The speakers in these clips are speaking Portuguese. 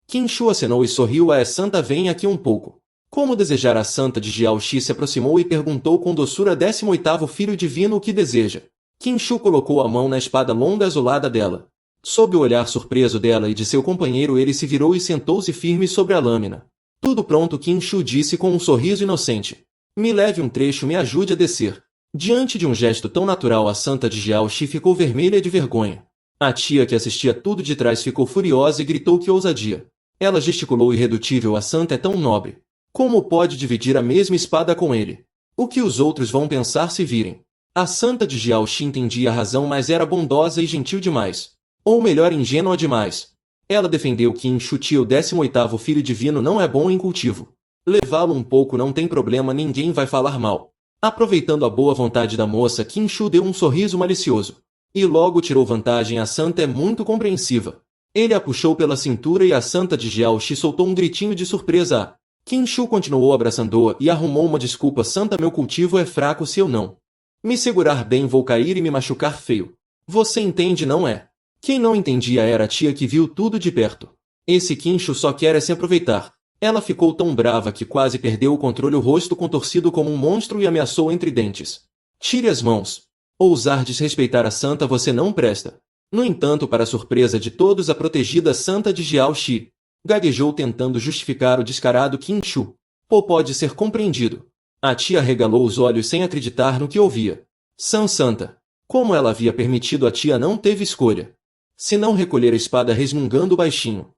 Qin Shu acenou e sorriu a santa, vem aqui um pouco. Como desejar, a santa de Jiaoxi se aproximou e perguntou com doçura: 18º filho divino, o que deseja? Qin Shu colocou a mão na espada longa azulada dela. Sob o olhar surpreso dela e de seu companheiro, ele se virou e sentou-se firme sobre a lâmina. Tudo pronto, Qin Shu disse com um sorriso inocente. Me leve um trecho, me ajude a descer. Diante de um gesto tão natural, a santa de Jiaoxi ficou vermelha de vergonha. A tia, que assistia tudo de trás, ficou furiosa e gritou: que ousadia! Ela gesticulou: irredutível, a santa é tão nobre. Como pode dividir a mesma espada com ele? O que os outros vão pensar se virem? A santa de Jiaoxi entendia a razão, mas era bondosa e gentil demais. Ou melhor, ingênua demais. Ela defendeu Qin Shu: o 18º filho divino não é bom em cultivo. Levá-lo um pouco não tem problema, ninguém vai falar mal. Aproveitando a boa vontade da moça, Qin Shu deu um sorriso malicioso. E logo tirou vantagem. A santa é muito compreensiva. Ele a puxou pela cintura e a santa de Jiaoxi soltou um gritinho de surpresa. Qin Shu continuou abraçando-a e arrumou uma desculpa: santa, meu cultivo é fraco, se eu não me segurar bem vou cair e me machucar feio. Você entende, não é? Quem não entendia era a tia, que viu tudo de perto. Esse Qin Shu só quer se aproveitar. Ela ficou tão brava que quase perdeu o controle, o rosto contorcido como um monstro, e ameaçou entre dentes: tire as mãos. Ousar desrespeitar a santa, você não presta. No entanto, para surpresa de todos, a protegida santa de Jiaoxi gaguejou, tentando justificar o descarado Qin Shu. Pode ser compreendido. A tia regalou os olhos sem acreditar no que ouvia. Santa. Como ela havia permitido? A tia não teve escolha se não recolher a espada, resmungando baixinho.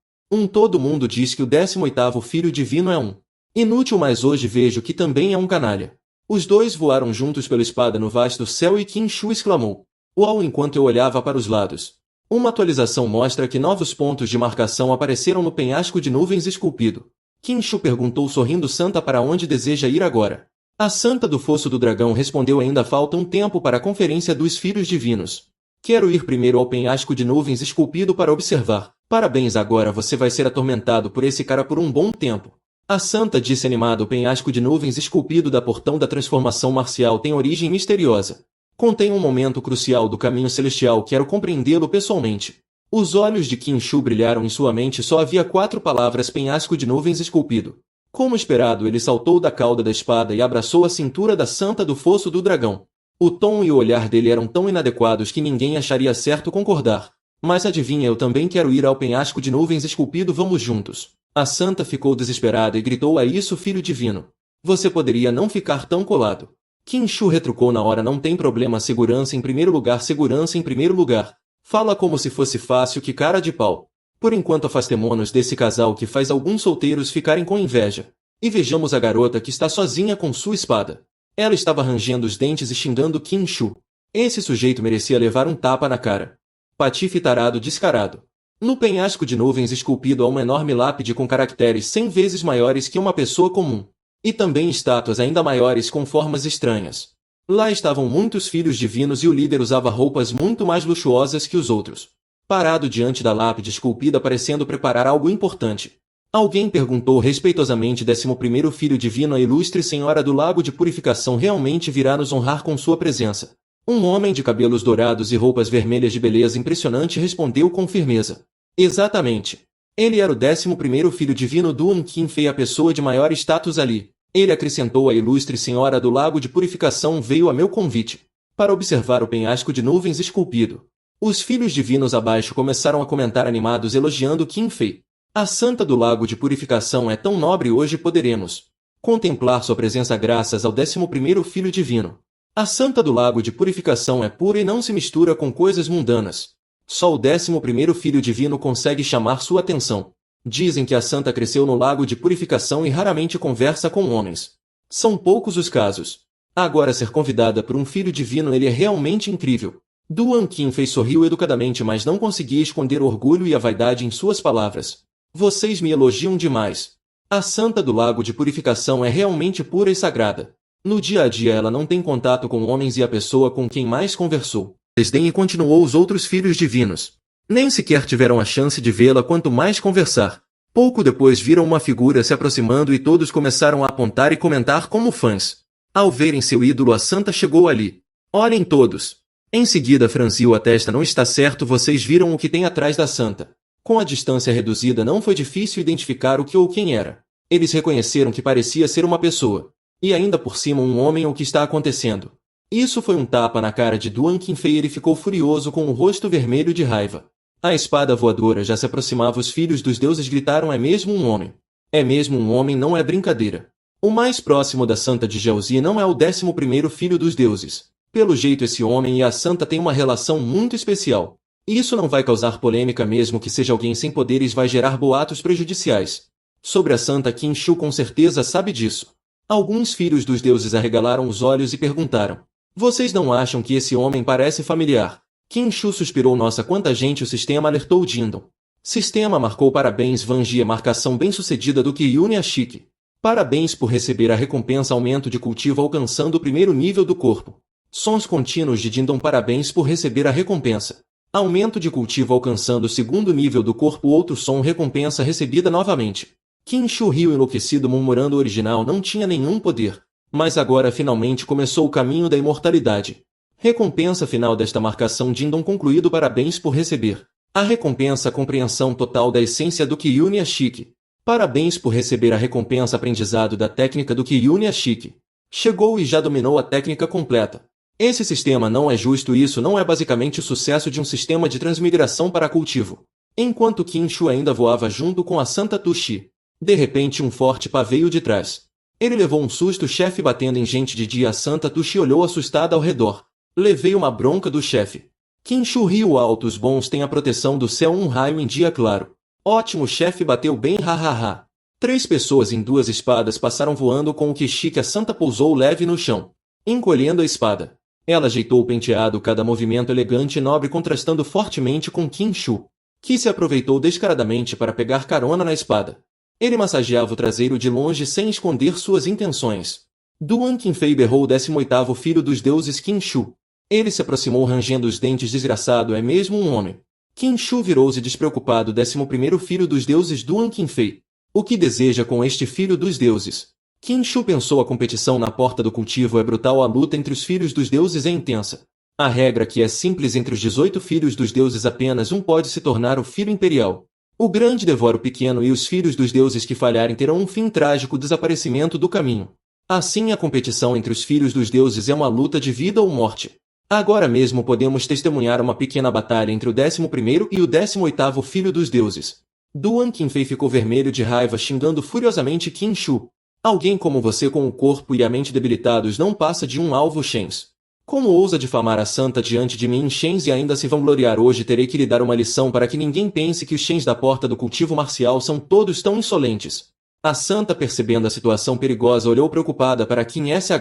Todo mundo diz que o 18º filho divino é um inútil, mas hoje vejo que também é um canalha. Os dois voaram juntos pela espada no vasto céu e Qin Shu exclamou: uau! Enquanto eu olhava para os lados. Uma atualização mostra que novos pontos de marcação apareceram no penhasco de nuvens esculpido. Qin Shu perguntou sorrindo: santa, para onde deseja ir agora? A santa do Fosso do Dragão respondeu: ainda falta um tempo para a conferência dos filhos divinos. Quero ir primeiro ao penhasco de nuvens esculpido para observar. Parabéns, agora você vai ser atormentado por esse cara por um bom tempo. A santa disse animada: o penhasco de nuvens esculpido da portão da transformação marcial tem origem misteriosa. Contém um momento crucial do caminho celestial, quero compreendê-lo pessoalmente. Os olhos de Qin Shu brilharam. Em sua mente só havia 4 palavras: penhasco de nuvens esculpido. Como esperado, ele saltou da cauda da espada e abraçou a cintura da santa do Fosso do Dragão. O tom e o olhar dele eram tão inadequados que ninguém acharia certo concordar. Mas adivinha, eu também quero ir ao penhasco de nuvens esculpido, vamos juntos. A santa ficou desesperada e gritou: a isso, filho divino. Você poderia não ficar tão colado. Qin Shu retrucou na hora: não tem problema, segurança em primeiro lugar, segurança em primeiro lugar. Fala como se fosse fácil, que cara de pau. Por enquanto afastemo-nos desse casal que faz alguns solteiros ficarem com inveja. E vejamos a garota que está sozinha com sua espada. Ela estava rangendo os dentes e xingando Qin Shu. Esse sujeito merecia levar um tapa na cara. Patife tarado descarado. No penhasco de nuvens esculpido há uma enorme lápide com caracteres 100 vezes maiores que uma pessoa comum. E também estátuas ainda maiores com formas estranhas. Lá estavam muitos filhos divinos e o líder usava roupas muito mais luxuosas que os outros. Parado diante da lápide esculpida, parecendo preparar algo importante. Alguém perguntou respeitosamente: 11º filho divino, a ilustre senhora do lago de purificação realmente virá nos honrar com sua presença? Um homem de cabelos dourados e roupas vermelhas de beleza impressionante respondeu com firmeza: exatamente. Ele era o 11º filho divino Duan Qin Fei, a pessoa de maior status ali. Ele acrescentou: a ilustre senhora do lago de purificação veio a meu convite para observar o penhasco de nuvens esculpido. Os filhos divinos abaixo começaram a comentar animados, elogiando Qin Fei. A santa do lago de purificação é tão nobre, hoje poderemos contemplar sua presença graças ao 11º filho divino. A santa do lago de purificação é pura e não se mistura com coisas mundanas. Só o 11º filho divino consegue chamar sua atenção. Dizem que a santa cresceu no lago de purificação e raramente conversa com homens. São poucos os casos. Agora ser convidada por um filho divino, ele é realmente incrível. Duan Qin Fei sorriu educadamente, mas não conseguia esconder o orgulho e a vaidade em suas palavras. Vocês me elogiam demais. A santa do lago de purificação é realmente pura e sagrada. No dia a dia ela não tem contato com homens e a pessoa com quem mais conversou. Desdém, e continuou os outros filhos divinos. Nem sequer tiveram a chance de vê-la, quanto mais conversar. Pouco depois viram uma figura se aproximando e todos começaram a apontar e comentar como fãs. Ao verem seu ídolo, a santa chegou ali. Olhem todos. Em seguida franziu a testa: não está certo, vocês viram o que tem atrás da santa? Com a distância reduzida não foi difícil identificar o que ou quem era. Eles reconheceram que parecia ser uma pessoa. E ainda por cima um homem. O que está acontecendo? Isso foi um tapa na cara de Duan Qinfei. Ele ficou furioso com o rosto vermelho de raiva. A espada voadora já se aproximava. Os filhos dos deuses gritaram: é mesmo um homem. É mesmo um homem, não é brincadeira. O mais próximo da Santa de Jiaozi não é o 11º filho dos deuses. Pelo jeito esse homem e a Santa têm uma relação muito especial. E isso não vai causar polêmica, mesmo que seja alguém sem poderes, vai gerar boatos prejudiciais. Sobre a Santa, Qin Shu com certeza sabe disso. Alguns filhos dos deuses arregalaram os olhos e perguntaram: vocês não acham que esse homem parece familiar? Qin Shu suspirou: nossa, quanta gente! O sistema alertou Dindon. Sistema marcou parabéns Vangia, marcação bem-sucedida do Qiyun Ashik. Parabéns por receber a recompensa aumento de cultivo alcançando o primeiro nível do corpo. Sons contínuos de Dindon. Parabéns por receber a recompensa. Aumento de cultivo alcançando o segundo nível do corpo. Outro som. Recompensa recebida novamente. Qin Shu riu enlouquecido, murmurando: o original não tinha nenhum poder. Mas agora finalmente começou o caminho da imortalidade. Recompensa final desta marcação Dindon concluído. Parabéns por receber a recompensa compreensão total da essência do Qiyun Ashik. Parabéns por receber a recompensa aprendizado da técnica do Qiyun Ashik. Chegou e já dominou a técnica completa. Esse sistema não é justo. Isso não é basicamente o sucesso de um sistema de transmigração para cultivo. Enquanto Qin Shu ainda voava junto com a Santa Tuxi, de repente um forte pá veio de trás. Ele levou um susto. Chefe batendo em gente de dia. A Santa Tuxi olhou assustada ao redor. Levei uma bronca do chefe. Qin Shu riu alto. Os bons têm a proteção do céu. Um raio em dia claro. Ótimo, chefe bateu bem, hahaha. 3 pessoas em 2 espadas passaram voando com o Kishi que a Santa pousou leve no chão, encolhendo a espada. Ela ajeitou o penteado, cada movimento elegante e nobre contrastando fortemente com Qin Shu, que se aproveitou descaradamente para pegar carona na espada. Ele massageava o traseiro de longe sem esconder suas intenções. Duan Qinfei berrou o 18º filho dos deuses Qin Shu. Ele se aproximou rangendo os dentes. Desgraçado, é mesmo um homem. Qin Shu virou-se despreocupado. 11º filho dos deuses Duan Qinfei. O que deseja com este filho dos deuses? Qin Shu pensou. A competição na porta do cultivo é brutal. A luta entre os filhos dos deuses é intensa. A regra que é simples: entre os 18 filhos dos deuses apenas um pode se tornar o filho imperial. O grande devora o pequeno e os filhos dos deuses que falharem terão um fim trágico, desaparecimento do caminho. Assim a competição entre os filhos dos deuses é uma luta de vida ou morte. Agora mesmo podemos testemunhar uma pequena batalha entre o 11º e o 18º filho dos deuses. Duan Qinfei ficou vermelho de raiva, xingando furiosamente Qin Shu. Alguém como você com o corpo e a mente debilitados não passa de um alvo Shens. Como ousa difamar a Santa diante de mim, Shens, e ainda se vangloriar? Hoje terei que lhe dar uma lição para que ninguém pense que os Shens da porta do cultivo marcial são todos tão insolentes. A Santa, percebendo a situação perigosa, olhou preocupada para Qin Sh.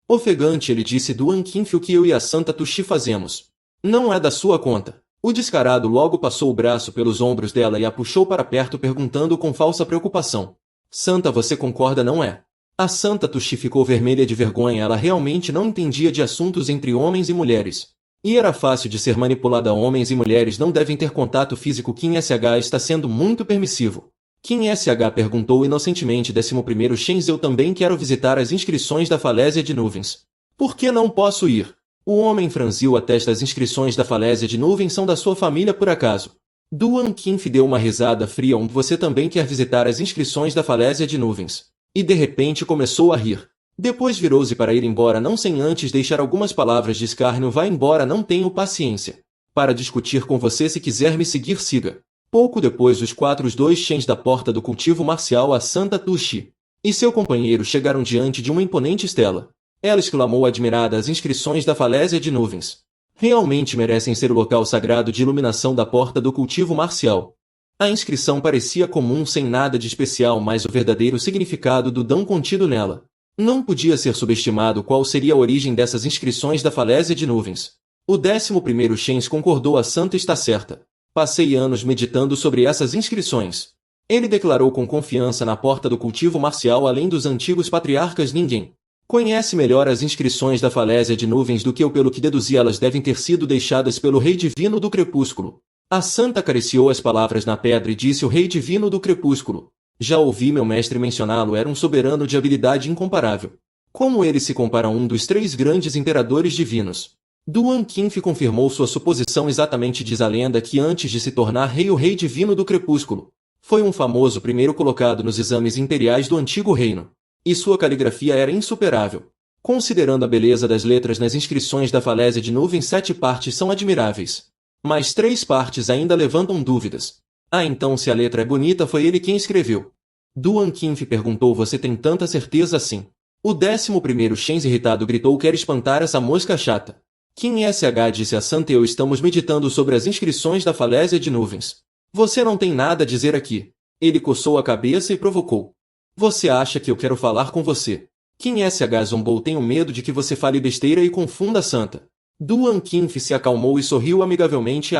Ofegante, ele disse: Duan Qinfei, o que eu e a Santa Tuxi fazemos? Não é da sua conta. O descarado logo passou o braço pelos ombros dela e a puxou para perto, perguntando com falsa preocupação: Santa, você concorda, não é? A Santa Tuxi ficou vermelha de vergonha. Ela realmente não entendia de assuntos entre homens e mulheres. E era fácil de ser manipulada. Homens e mulheres não devem ter contato físico. Qin Sh está sendo muito permissivo. Qin Sh perguntou inocentemente: 11º Shens, eu também quero visitar as inscrições da Falésia de Nuvens. Por que não posso ir? O homem franziu a testa. As inscrições da Falésia de Nuvens são da sua família por acaso? Duan Qinfei deu uma risada fria. Você também quer visitar as inscrições da Falésia de Nuvens? E de repente começou a rir. Depois virou-se para ir embora, não sem antes deixar algumas palavras de escárnio. Vá embora, não tenho paciência para discutir com você. Se quiser me seguir, siga. Pouco depois, os 2 Shens da porta do cultivo marcial, a Santa Tuxi e seu companheiro, chegaram diante de uma imponente estela. Ela exclamou admirada: as inscrições da Falésia de Nuvens realmente merecem ser o local sagrado de iluminação da porta do cultivo marcial. A inscrição parecia comum, sem nada de especial, mas o verdadeiro significado do dão contido nela não podia ser subestimado. Qual seria a origem dessas inscrições da Falésia de Nuvens? O 11º Shens concordou: a Santa está certa. Passei anos meditando sobre essas inscrições. Ele declarou com confiança. Na porta do cultivo marcial, além dos antigos patriarcas, ninguém conhece melhor as inscrições da Falésia de Nuvens do que eu. Pelo que deduzi, elas devem ter sido deixadas pelo Rei Divino do Crepúsculo. A Santa acariciou as palavras na pedra e disse: o Rei Divino do Crepúsculo. Já ouvi meu mestre mencioná-lo. Era um soberano de habilidade incomparável. Como ele se compara a um dos 3 grandes imperadores divinos? Duan Qinfe confirmou sua suposição. Exatamente, diz a lenda que antes de se tornar rei, o rei divino do crepúsculo foi um famoso primeiro colocado nos exames imperiais do antigo reino, e sua caligrafia era insuperável. Considerando a beleza das letras nas inscrições da falésia de nuvem, 7 partes são admiráveis, mas 3 partes ainda levantam dúvidas. Ah, então se a letra é bonita, foi ele quem escreveu. Duan Qinfe perguntou: você tem tanta certeza assim? O 11º Shen irritado gritou: quer espantar essa mosca chata. Qin Sh, disse a santa: eu estamos meditando sobre as inscrições da falésia de nuvens. Você não tem nada a dizer aqui. Ele coçou a cabeça e provocou: você acha que eu quero falar com você? Qin Sh zombou: tenho medo de que você fale besteira e confunda a santa. Duan Qinfe se acalmou e sorriu amigavelmente.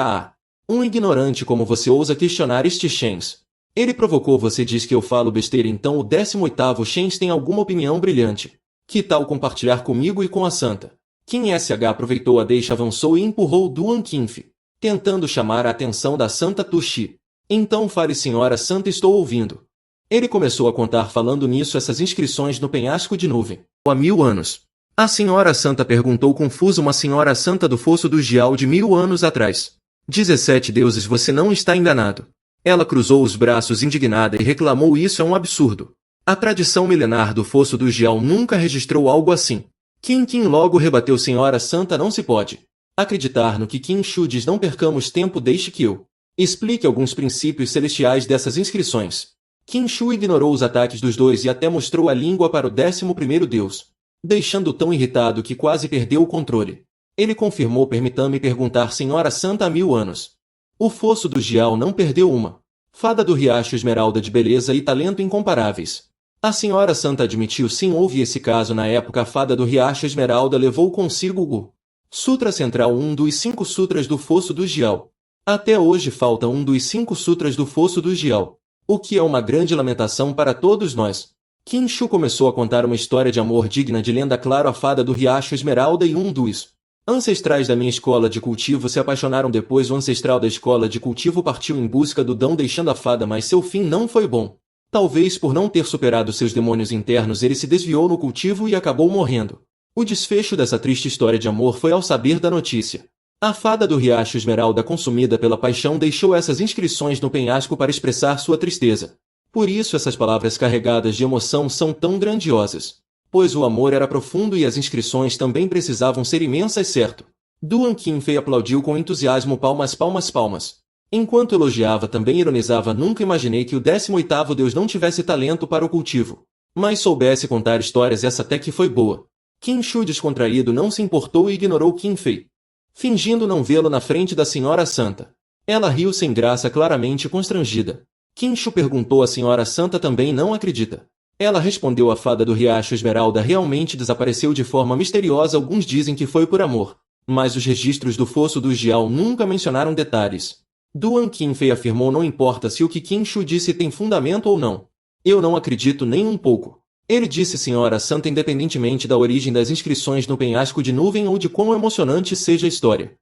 Um ignorante como você ousa questionar estes Shens. Ele provocou: você diz que eu falo besteira, então o 18º Shen tem alguma opinião brilhante. Que tal compartilhar comigo e com a santa? Qin Sh aproveitou a deixa, avançou e empurrou Duan Qinfe, tentando chamar a atenção da santa Tuxi. Então fale, senhora santa, estou ouvindo. Ele começou a contar. Falando nisso, essas inscrições no penhasco de nuvem. Há 1000 anos. A senhora santa perguntou confusa. Uma senhora santa do fosso do Jiao de 1000 anos atrás. 17 deuses, você não está enganado. Ela cruzou os braços indignada e reclamou: isso é um absurdo. A tradição milenar do fosso do Jiao nunca registrou algo assim. Qin logo rebateu: senhora santa, não se pode acreditar no que Qin Shu diz. Não percamos tempo, deixe que eu explique alguns princípios celestiais dessas inscrições. Qin Shu ignorou os ataques dos dois e até mostrou a língua para o 11º deus, deixando-o tão irritado que quase perdeu o controle. Ele confirmou: permita-me perguntar, senhora santa, há 1000 anos. O fosso do Jiao não perdeu uma fada do riacho esmeralda de beleza e talento incomparáveis. A senhora santa admitiu: sim, houve esse caso na época. A fada do riacho esmeralda levou consigo o Sutra Central, um dos 5 sutras do fosso do Jiao. Até hoje falta um dos 5 sutras do fosso do Jiao, o que é uma grande lamentação para todos nós. Qin Shu começou a contar uma história de amor digna de lenda. Claro, a fada do riacho esmeralda e um dos ancestrais da minha escola de cultivo se apaixonaram. Depois o ancestral da escola de cultivo partiu em busca do dão, deixando a fada, mas seu fim não foi bom. Talvez por não ter superado seus demônios internos, ele se desviou no cultivo e acabou morrendo. O desfecho dessa triste história de amor foi ao saber da notícia. A fada do riacho esmeralda, consumida pela paixão, deixou essas inscrições no penhasco para expressar sua tristeza. Por isso essas palavras carregadas de emoção são tão grandiosas. Pois o amor era profundo e as inscrições também precisavam ser imensas, certo? Duan Qinfe aplaudiu com entusiasmo: palmas, palmas, palmas. Enquanto elogiava, também ironizava: nunca imaginei que o 18º deus não tivesse talento para o cultivo, mas soubesse contar histórias. Essa até que foi boa. Qin Shu, descontraído, não se importou e ignorou Qinfe, fingindo não vê-lo na frente da senhora santa. Ela riu sem graça, claramente constrangida. Qin Shu perguntou: a senhora santa também não acredita? Ela respondeu: a fada do riacho esmeralda realmente desapareceu de forma misteriosa. Alguns dizem que foi por amor, mas os registros do fosso do Jiao nunca mencionaram detalhes. Duan Qinfe afirmou: não importa se o que Qin Shu disse tem fundamento ou não. Eu não acredito nem um pouco. Ele disse: senhora santa, independentemente da origem das inscrições no penhasco de nuvem ou de quão emocionante seja a história,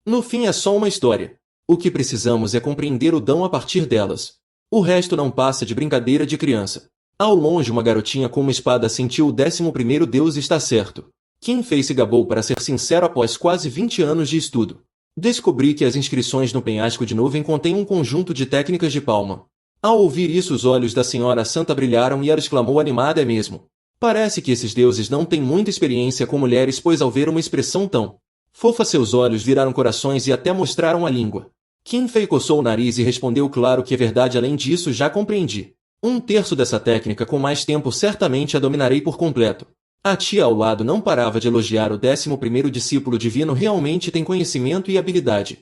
no fim é só uma história. O que precisamos é compreender o dão a partir delas. O resto não passa de brincadeira de criança. Ao longe, uma garotinha com uma espada sentiu: o 11º deus está certo. Qinfe se gabou: para ser sincero, após quase 20 anos de estudo, descobri que as inscrições no penhasco de nuvem contêm um conjunto de técnicas de palma. Ao ouvir isso, os olhos da senhora santa brilharam e ela exclamou animada: é mesmo. Parece que esses deuses não têm muita experiência com mulheres, pois ao ver uma expressão tão fofa, seus olhos viraram corações e até mostraram a língua. Qinfe coçou o nariz e respondeu: claro que é verdade, além disso já compreendi 1/3 dessa técnica. Com mais tempo certamente a dominarei por completo. A tia ao lado não parava de elogiar: o 11º discípulo divino realmente tem conhecimento e habilidade.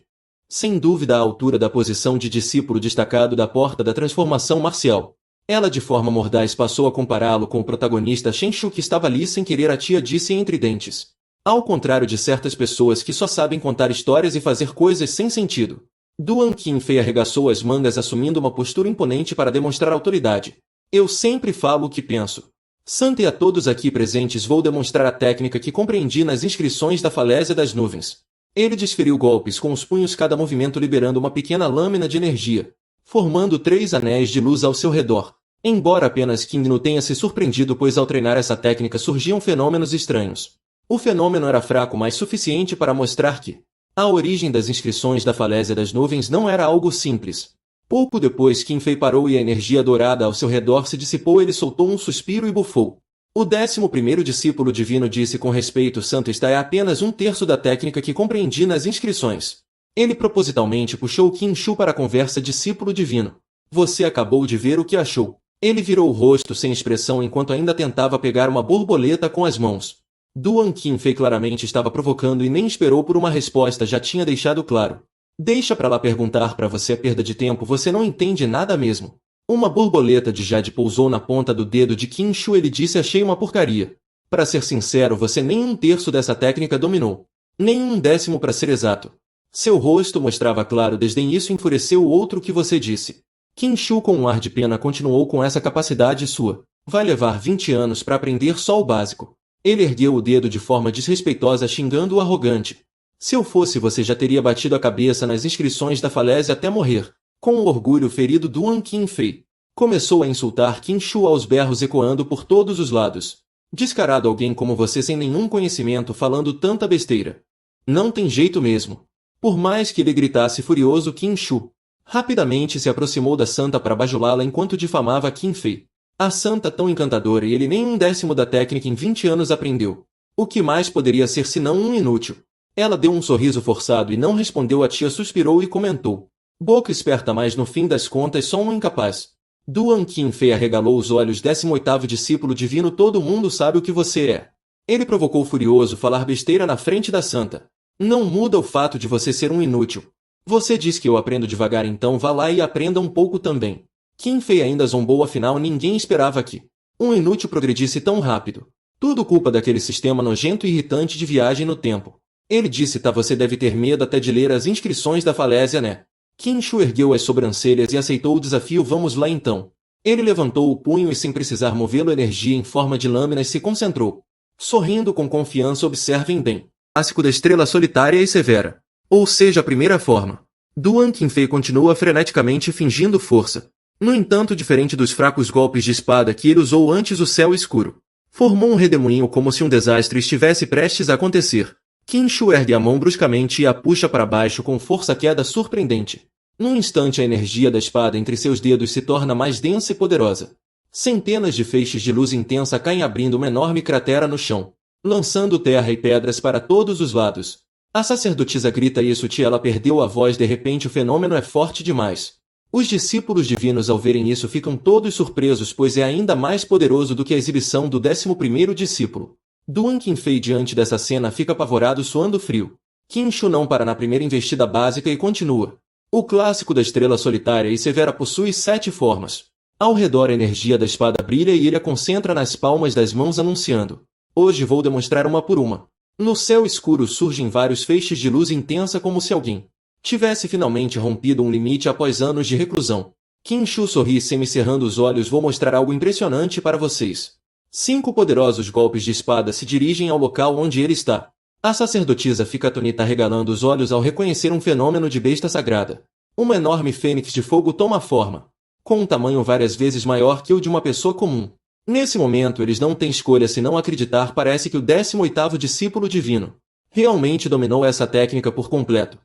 Sem dúvida à altura da posição de discípulo destacado da porta da transformação marcial. Ela de forma mordaz passou a compará-lo com o protagonista Shen Shu, que estava ali sem querer. A tia disse entre dentes: ao contrário de certas pessoas que só sabem contar histórias e fazer coisas sem sentido. Duan Qinfe arregaçou as mangas, assumindo uma postura imponente para demonstrar autoridade. Eu sempre falo o que penso. Santa, e a todos aqui presentes vou demonstrar a técnica que compreendi nas inscrições da falésia das nuvens. Ele desferiu golpes com os punhos, cada movimento liberando uma pequena lâmina de energia, formando 3 anéis de luz ao seu redor. Embora apenas Qin Nu tenha se surpreendido, pois ao treinar essa técnica surgiam fenômenos estranhos. O fenômeno era fraco mas suficiente para mostrar que a origem das inscrições da falésia das nuvens não era algo simples. Pouco depois Qin Fei parou e a energia dourada ao seu redor se dissipou. Ele soltou um suspiro e bufou. O 11º discípulo divino disse com respeito: Santo, esta é apenas um terço da técnica que compreendi nas inscrições. Ele propositalmente puxou Qin Shu para a conversa. Discípulo divino, você acabou de ver o que achou. Ele virou o rosto sem expressão enquanto ainda tentava pegar uma borboleta com as mãos. Duan Qin Fei claramente estava provocando e nem esperou por uma resposta, já tinha deixado claro. Deixa pra lá, perguntar pra você é perda de tempo, você não entende nada mesmo. Uma borboleta de jade pousou na ponta do dedo de Qin Shu. Ele disse: achei uma porcaria. Para ser sincero, você nem um terço dessa técnica dominou. Nem um décimo para ser exato. Seu rosto mostrava claro desdém. Isso enfureceu o outro. Que você disse. Qin Shu com um ar de pena continuou: com essa capacidade sua, vai levar 20 anos para aprender só o básico. Ele ergueu o dedo de forma desrespeitosa, xingando o arrogante. Se eu fosse você, já teria batido a cabeça nas inscrições da falésia até morrer. Com o orgulho ferido, Duan Qin Fei começou a insultar Qin Shu aos berros, ecoando por todos os lados. Descarado, alguém como você sem nenhum conhecimento falando tanta besteira. Não tem jeito mesmo. Por mais que ele gritasse furioso, Qin Shu rapidamente se aproximou da santa para bajulá-la enquanto difamava Qin Fei. A santa tão encantadora, e ele nem um décimo da técnica em 20 anos aprendeu. O que mais poderia ser senão um inútil? Ela deu um sorriso forçado e não respondeu. A tia suspirou e comentou: boca esperta, mas no fim das contas só um incapaz. Duan Qin Fei arregalou os olhos. 18º discípulo divino, todo mundo sabe o que você é. Ele provocou furioso: falar besteira na frente da santa não muda o fato de você ser um inútil. Você diz que eu aprendo devagar, então vá lá e aprenda um pouco também. Qin Fei ainda zombou, afinal ninguém esperava que um inútil progredisse tão rápido. Tudo culpa daquele sistema nojento e irritante de viagem no tempo. Ele disse: tá, você deve ter medo até de ler as inscrições da falésia, né? Qin Shu ergueu as sobrancelhas e aceitou o desafio. Vamos lá então. Ele levantou o punho e, sem precisar movê-lo, energia em forma de lâminas se concentrou. Sorrindo com confiança, observem bem. Clássico da estrela solitária e severa. Ou seja, a primeira forma. Duan Qin Fei continua freneticamente fingindo força. No entanto, diferente dos fracos golpes de espada que ele usou antes, o céu escuro formou um redemoinho como se um desastre estivesse prestes a acontecer. Qin Shu ergue a mão bruscamente e a puxa para baixo com força, queda surpreendente. Num instante, a energia da espada entre seus dedos se torna mais densa e poderosa. Centenas de feixes de luz intensa caem, abrindo uma enorme cratera no chão, lançando terra e pedras para todos os lados. A sacerdotisa grita: isso, tia. Ela perdeu a voz. De repente, o fenômeno é forte demais. Os discípulos divinos, ao verem isso, ficam todos surpresos, pois é ainda mais poderoso do que a exibição do 11º discípulo. Duan Qin Fei, diante dessa cena, fica apavorado, suando frio. Qin Shu não para na primeira investida básica e continua. O clássico da estrela solitária e severa possui 7 formas. Ao redor, a energia da espada brilha e ele a concentra nas palmas das mãos, anunciando: hoje vou demonstrar uma por uma. No céu escuro surgem vários feixes de luz intensa, como se alguém tivesse finalmente rompido um limite após anos de reclusão. Qin Shu sorri semicerrando os olhos: vou mostrar algo impressionante para vocês. 5 poderosos golpes de espada se dirigem ao local onde ele está. A sacerdotisa fica atônita, regalando os olhos ao reconhecer um fenômeno de besta sagrada. Uma enorme fênix de fogo toma forma, com um tamanho várias vezes maior que o de uma pessoa comum. Nesse momento, eles não têm escolha senão acreditar. Parece que o 18º discípulo divino realmente dominou essa técnica por completo.